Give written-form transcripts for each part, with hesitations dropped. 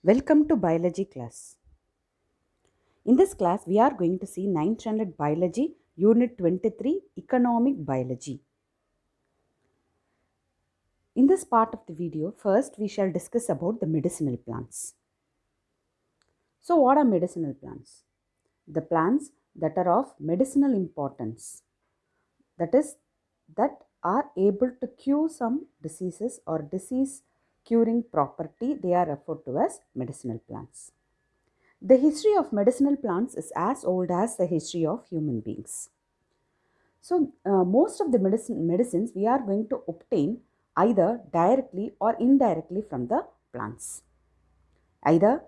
Welcome to biology class. In this class, we are going to see 9th standard biology, unit 23, economic biology. In this part of the video, first we shall discuss about the medicinal plants. So, what are medicinal plants? The plants that are of medicinal importance, that is, that are able to cure some diseases or disease curing property, they are referred to as medicinal plants. The history of medicinal plants is as old as the history of human beings. So, most of the medicines we are going to obtain either directly or indirectly from the plants. Either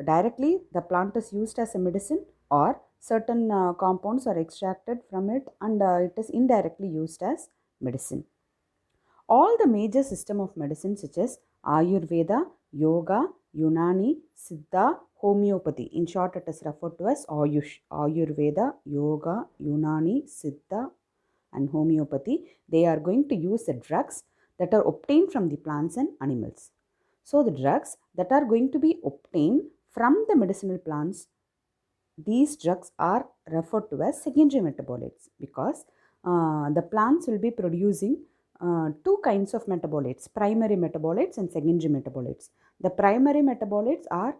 directly the plant is used as a medicine, or certain compounds are extracted from it and it is indirectly used as medicine. All the major system of medicine such as Ayurveda, Yoga, Unani, Siddha, homeopathy. In short, it is referred to as Ayush. Ayurveda, Yoga, Unani, Siddha and homeopathy. They are going to use the drugs that are obtained from the plants and animals. So the drugs that are going to be obtained from the medicinal plants, these drugs are referred to as secondary metabolites because the plants will be producing two kinds of metabolites, primary metabolites and secondary metabolites. The primary metabolites are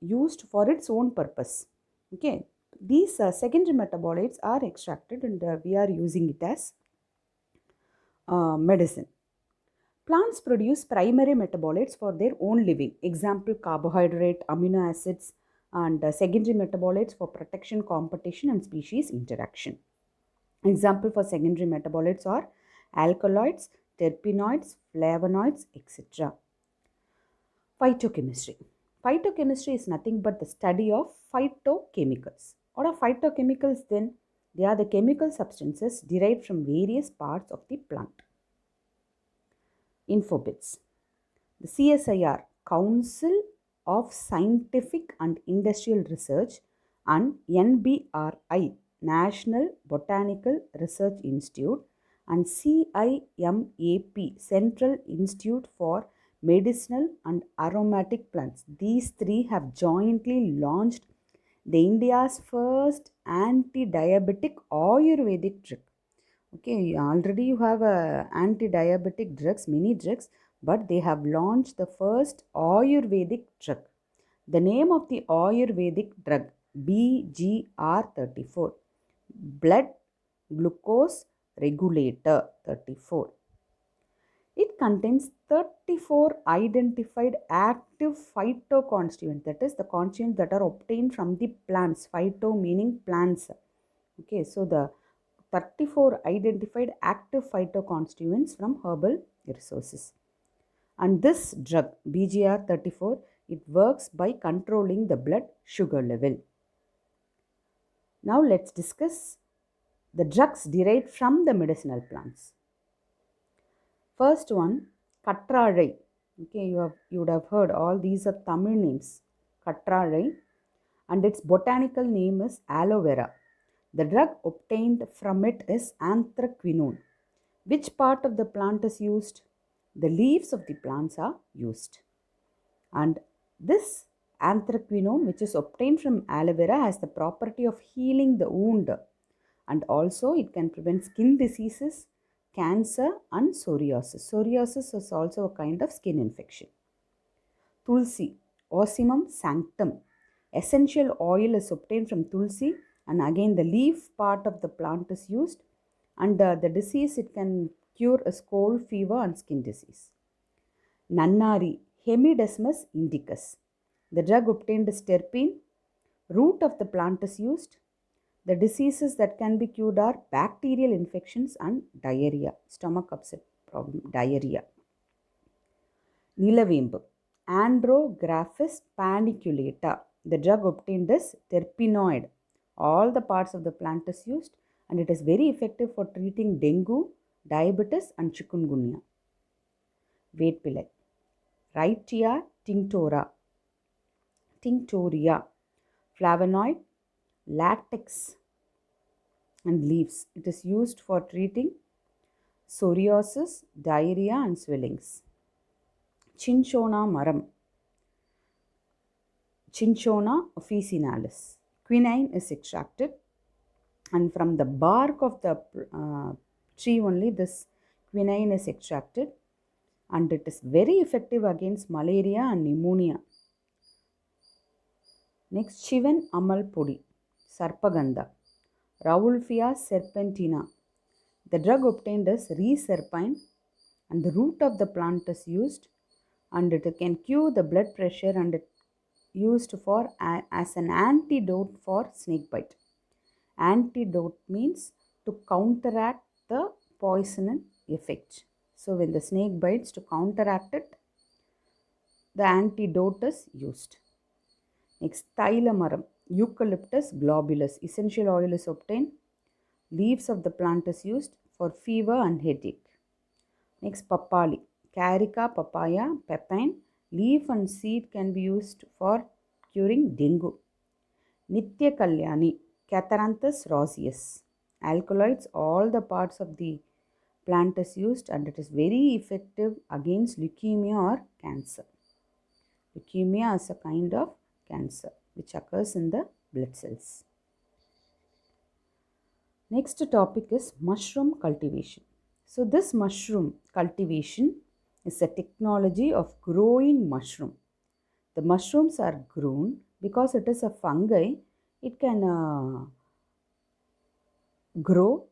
used for its own purpose. Okay, these secondary metabolites are extracted and we are using it as medicine. Plants produce primary metabolites for their own living. Example, carbohydrate, amino acids, and secondary metabolites for protection, competition, and species interaction. Example for secondary metabolites are alkaloids, terpenoids, flavonoids, etc. Phytochemistry. Phytochemistry is nothing but the study of phytochemicals. What are phytochemicals then? They are the chemical substances derived from various parts of the plant. Infobits. The CSIR, Council of Scientific and Industrial Research, and NBRI, National Botanical Research Institute, and CIMAP, Central Institute for Medicinal and Aromatic Plants. These three have jointly launched the India's first anti-diabetic Ayurvedic drug. Okay, already you have anti-diabetic drugs, many drugs, but they have launched the first Ayurvedic drug. The name of the Ayurvedic drug, BGR34, blood glucose regulator 34. It contains 34 identified active phytoconstituents, that is the constituents that are obtained from the plants, phyto meaning plants. Okay, so the 34 identified active phytoconstituents from herbal resources. And this drug, BGR34, it works by controlling the blood sugar level. Now let's discuss the drugs derived from the medicinal plants. First one, Katralai. Okay, you would have heard all these are Tamil names. Katralai, and its botanical name is aloe vera. The drug obtained from it is anthraquinone. Which part of the plant is used? The leaves of the plants are used. And this anthraquinone, which is obtained from aloe vera, has the property of healing the wound, and also it can prevent skin diseases, cancer, and psoriasis. Psoriasis is also a kind of skin infection. Tulsi, Ocimum sanctum. Essential oil is obtained from tulsi, and again the leaf part of the plant is used, and the disease it can cure is cold, fever, and skin disease. Nannari, Hemidesmus indicus. The drug obtained is terpene. Root of the plant is used. The diseases that can be cured are bacterial infections and diarrhea, stomach upset problem, diarrhea. Nilavembu, Andrographis paniculata. The drug obtained is terpenoid. All the parts of the plant is used, and it is very effective for treating dengue, diabetes, and chikungunya. Vetpillai, Rhytia tinctoria, flavonoid, latex, and leaves. It is used for treating psoriasis, diarrhea, and swellings. Chinchona maram, Cinchona officinalis. Quinine is extracted, and from the bark of the tree only this quinine is extracted, and it is very effective against malaria and pneumonia. Next, Chivan Amal Podi, Sarpagandha, Rauwolfia serpentina. The drug obtained is reserpine, and the root of the plant is used, and it can cure the blood pressure, and it used for as an antidote for snake bite. Antidote means to counteract the poison effect. So when the snake bites, to counteract it, the antidote is used. Next, Thylamaram, Eucalyptus globulus. Essential oil is obtained. Leaves of the plant is used for fever and headache. Next, Papali, Carica papaya, pepine. Leaf and seed can be used for curing dengue. Nitya Kalyani, Catharanthus roseus. Alkaloids, all the parts of the plant is used, and it is very effective against leukemia or cancer. Leukemia is a kind of cancer which occurs in the blood cells. Next topic is mushroom cultivation. So this mushroom cultivation is a technology of growing mushroom. The mushrooms are grown because it is a fungi. It can grow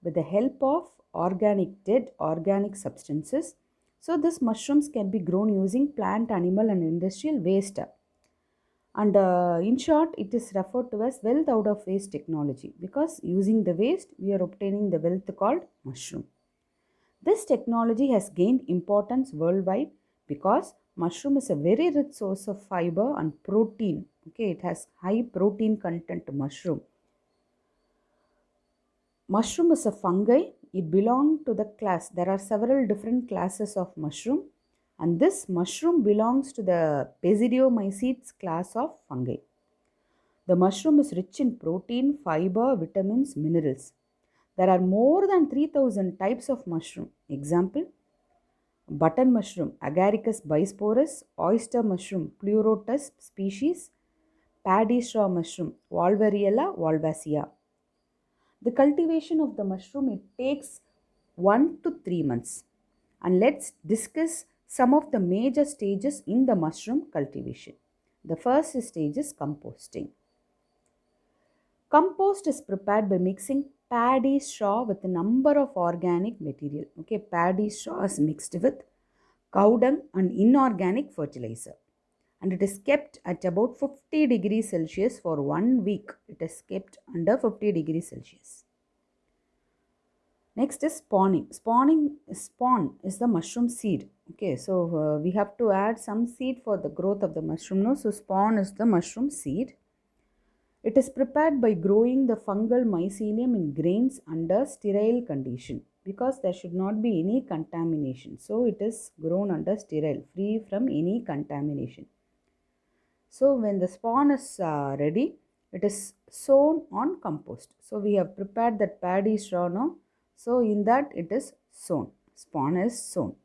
with the help of dead organic substances. So these mushrooms can be grown using plant, animal and industrial waste. And in short, it is referred to as wealth out of waste technology, because using the waste, we are obtaining the wealth called mushroom. This technology has gained importance worldwide because mushroom is a very rich source of fiber and protein. Okay, it has high protein content, mushroom. Mushroom is a fungi. It belongs to the class. There are several different classes of mushroom, and this mushroom belongs to the Basidiomycetes class of fungi. The mushroom is rich in protein, fiber, vitamins, minerals. There are more than 3000 types of mushroom. Example, button mushroom, Agaricus bisporus, oyster mushroom, Pleurotus species, paddy straw mushroom, Wolveriella wolvacea. The cultivation of the mushroom, it takes 1 to 3 months. And let's discuss some of the major stages in the mushroom cultivation. The first stage is composting. Compost is prepared by mixing paddy straw with a number of organic material. Okay, paddy straw is mixed with cow dung and inorganic fertilizer, and it is kept at about 50 degrees Celsius for 1 week. It is kept under 50 degrees Celsius. Next is spawning. Spawn is the mushroom seed. Okay, so we have to add some seed for the growth of the mushroom. No? So spawn is the mushroom seed. It is prepared by growing the fungal mycelium in grains under sterile condition, because there should not be any contamination. So it is grown under sterile, free from any contamination. So when the spawn is ready, it is sown on compost. So we have prepared that paddy straw now. So in that it is sown. Spawn is sown.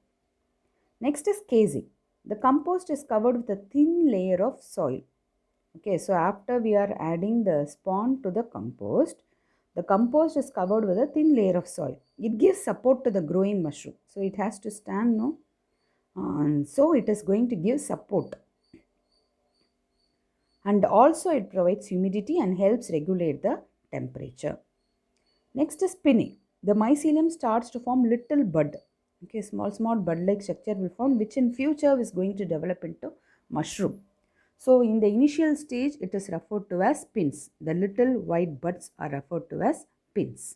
Next is casing. The compost is covered with a thin layer of soil. Okay, so after we are adding the spawn to the compost is covered with a thin layer of soil. It gives support to the growing mushroom. So it has to stand, no? So it is going to give support. And also it provides humidity and helps regulate the temperature. Next is spinning. The mycelium starts to form little bud. Okay, small bud-like structure will form, which in future is going to develop into mushroom. So in the initial stage, it is referred to as pins. The little white buds are referred to as pins.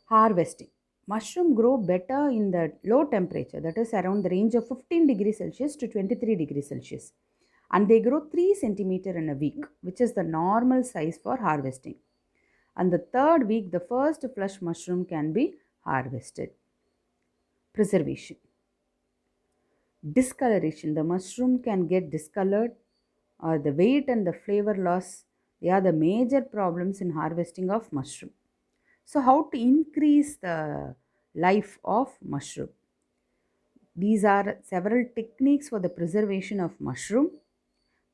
Harvesting. Mushroom grow better in the low temperature, that is around the range of 15 degrees Celsius to 23 degrees Celsius. And they grow 3 centimeter in a week, which is the normal size for harvesting. And the third week, the first flush mushroom can be harvested. Preservation. Discoloration. The mushroom can get discolored, or the weight and the flavor loss. They are the major problems in harvesting of mushroom. So how to increase the life of mushroom? These are several techniques for the preservation of mushroom.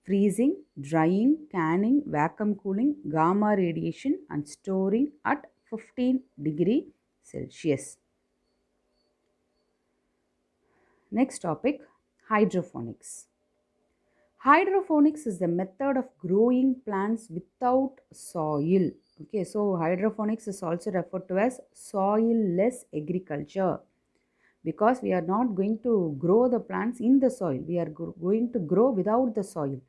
freezing, drying, canning, vacuum cooling, gamma radiation, and storing at 15 degrees Celsius. Next topic, hydroponics. Hydroponics is the method of growing plants without soil. Okay, so hydroponics is also referred to as soil-less agriculture because we are not going to grow the plants in the soil. We are going to grow without the soil.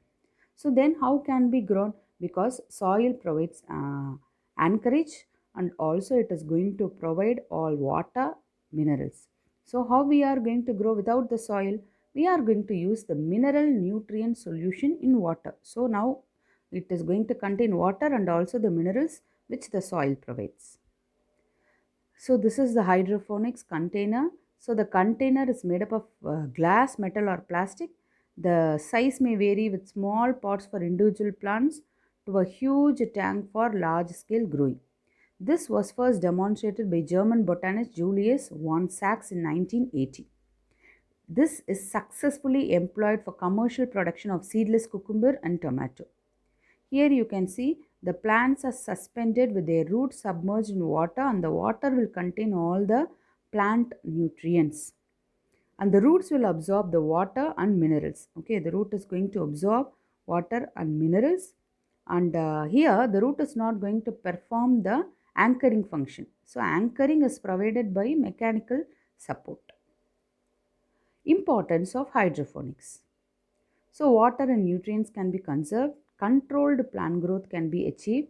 So then how can be grown? Because soil provides anchorage and also it is going to provide all water, minerals. So how we are going to grow without the soil? We are going to use the mineral nutrient solution in water. So now it is going to contain water and also the minerals which the soil provides. So this is the hydroponics container. So the container is made up of glass, metal or plastic. The size may vary with small pots for individual plants to a huge tank for large scale growing. This was first demonstrated by German botanist Julius von Sachs in 1980. This is successfully employed for commercial production of seedless cucumber and tomato. Here you can see the plants are suspended with their roots submerged in water and the water will contain all the plant nutrients. And the roots will absorb the water and minerals. Okay, the root is going to absorb water and minerals. And here the root is not going to perform the anchoring function. So anchoring is provided by mechanical support. Importance of hydroponics. So water and nutrients can be conserved, controlled plant growth can be achieved,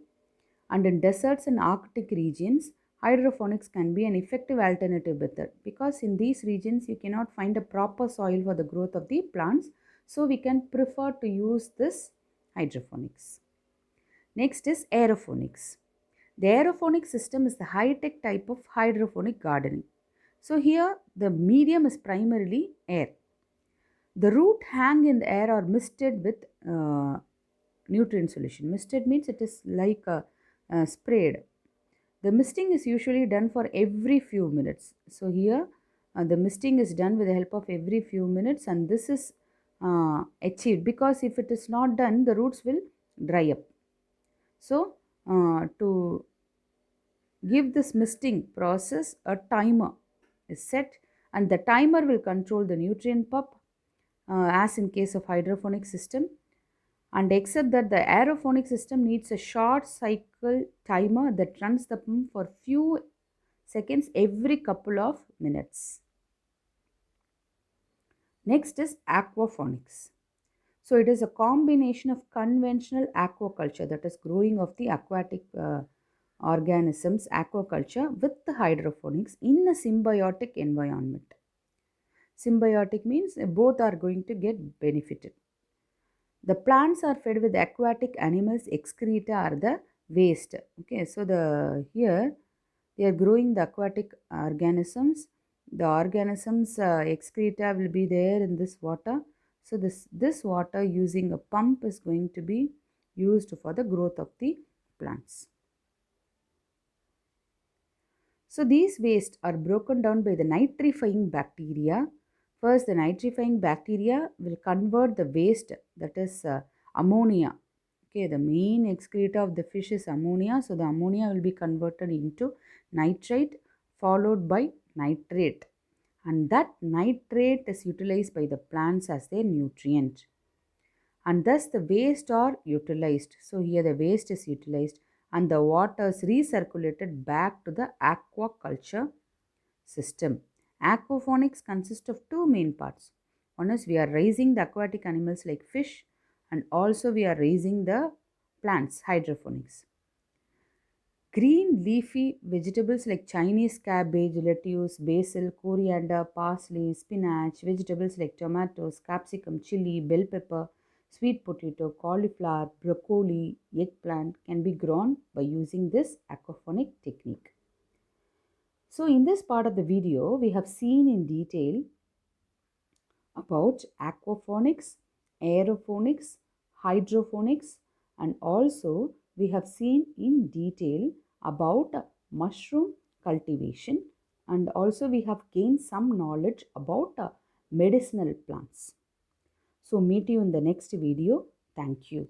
and in deserts and Arctic regions, hydroponics can be an effective alternative method because in these regions you cannot find a proper soil for the growth of the plants. So we can prefer to use this hydroponics. Next is aeroponics. The aeroponic system is the high-tech type of hydroponic gardening. So here the medium is primarily air. The root hang in the air or misted with nutrient solution. Misted means it is like sprayed. The misting is usually done for every few minutes. So here the misting is done with the help of every few minutes and this is achieved because if it is not done the roots will dry up. So to give this misting process a timer is set and the timer will control the nutrient pump as in case of hydroponic system, and except that the aeroponic system needs a short cycle timer that runs the pump for few seconds every couple of minutes. Next is aquaponics. So it is a combination of conventional aquaculture, that is growing of the aquatic organisms, aquaculture, with the hydroponics in a symbiotic environment. Symbiotic means both are going to get benefited. The plants are fed with aquatic animals excreta are the waste. Okay, so here they are growing the aquatic organisms. The organisms excreta will be there in this water. So this water using a pump is going to be used for the growth of the plants. So these wastes are broken down by the nitrifying bacteria. First, the nitrifying bacteria will convert the waste, that is ammonia. Okay, the main excreta of the fish is ammonia. So the ammonia will be converted into nitrite followed by nitrate. And that nitrate is utilized by the plants as their nutrient. And thus the waste are utilized. So here the waste is utilized and the water is recirculated back to the aquaculture system. Aquaponics consists of two main parts. One is we are raising the aquatic animals like fish and also we are raising the plants, hydroponics. Green leafy vegetables like Chinese cabbage, lettuce, basil, coriander, parsley, spinach, vegetables like tomatoes, capsicum, chili, bell pepper, sweet potato, cauliflower, broccoli, eggplant can be grown by using this aquaponic technique. So in this part of the video, we have seen in detail about aquaponics, aeroponics, hydroponics, and also we have seen in detail about mushroom cultivation, and also we have gained some knowledge about medicinal plants. So meet you in the next video. Thank you.